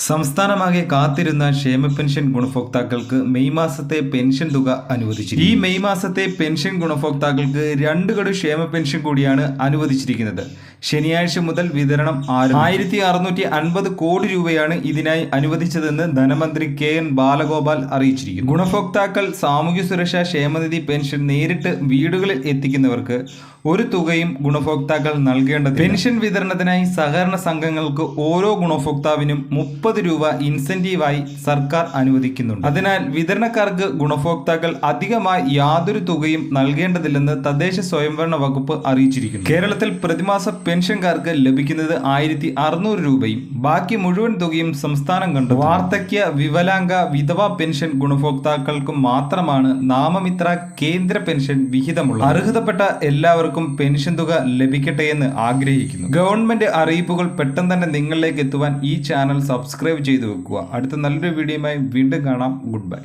സംസ്ഥാനമാകെ കാത്തിരുന്ന ക്ഷേമ പെൻഷൻ ഗുണഭോക്താക്കൾക്ക് മെയ് മാസത്തെ പെൻഷൻ തുക അനുവദിച്ചു. ഈ മെയ് മാസത്തെ പെൻഷൻ ഗുണഭോക്താക്കൾക്ക് 2 ഗഡു ക്ഷേമ പെൻഷൻ കൂടിയാണ് അനുവദിച്ചിരിക്കുന്നത്. ശനിയാഴ്ച മുതൽ വിതരണം 1650 കോടി രൂപയാണ് ഇതിനായി അനുവദിച്ചതെന്ന് ധനമന്ത്രി KN ബാലഗോപാൽ അറിയിച്ചിരിക്കുന്നു. ഗുണഭോക്താക്കൾ സാമൂഹ്യ സുരക്ഷാ ക്ഷേമനിധി പെൻഷൻ നേരിട്ട് വീടുകളിൽ എത്തിക്കുന്നവർക്ക് ഒരു തുകയും ഗുണഭോക്താക്കൾ നൽകേണ്ടത്. പെൻഷൻ വിതരണത്തിനായി സഹകരണ സംഘങ്ങൾക്ക് ഓരോ ഗുണഭോക്താവിനും 30 രൂപ ഇൻസെന്റീവായി സർക്കാർ അനുവദിക്കുന്നുണ്ട്. അതിനാൽ വിതരണക്കാർക്ക് ഗുണഭോക്താക്കൾ അധികമായി യാതൊരു തുകയും നൽകേണ്ടതില്ലെന്ന് തദ്ദേശ സ്വയംഭരണ വകുപ്പ് അറിയിച്ചിരിക്കുന്നു. കേരളത്തിൽ പ്രതിമാസ പെൻഷൻകാർക്ക് ലഭിക്കുന്നത് 1600 രൂപയും ബാക്കി മുഴുവൻ തുകയും സംസ്ഥാനം കണ്ടു. വാർദ്ധക്യ, വികലാംഗ, വിധവാ പെൻഷൻ ഗുണഭോക്താക്കൾക്കും മാത്രമാണ് നാമമിത്ര കേന്ദ്ര പെൻഷൻ വിഹിതമുള്ളത്. അർഹതപ്പെട്ട എല്ലാവർക്കും പെൻഷൻ തുക ലഭിക്കട്ടെ എന്ന് ആഗ്രഹിക്കുന്നു. ഗവൺമെന്റ് അറിയിപ്പുകൾ പെട്ടെന്ന് തന്നെ നിങ്ങളിലേക്ക് എത്തുവാൻ ഈ ചാനൽ സബ്സ്ക്രൈബ് ചെയ്തു വെക്കുക. അടുത്ത നല്ലൊരു വീഡിയോയുമായി വീണ്ടും കാണാം. Good bye.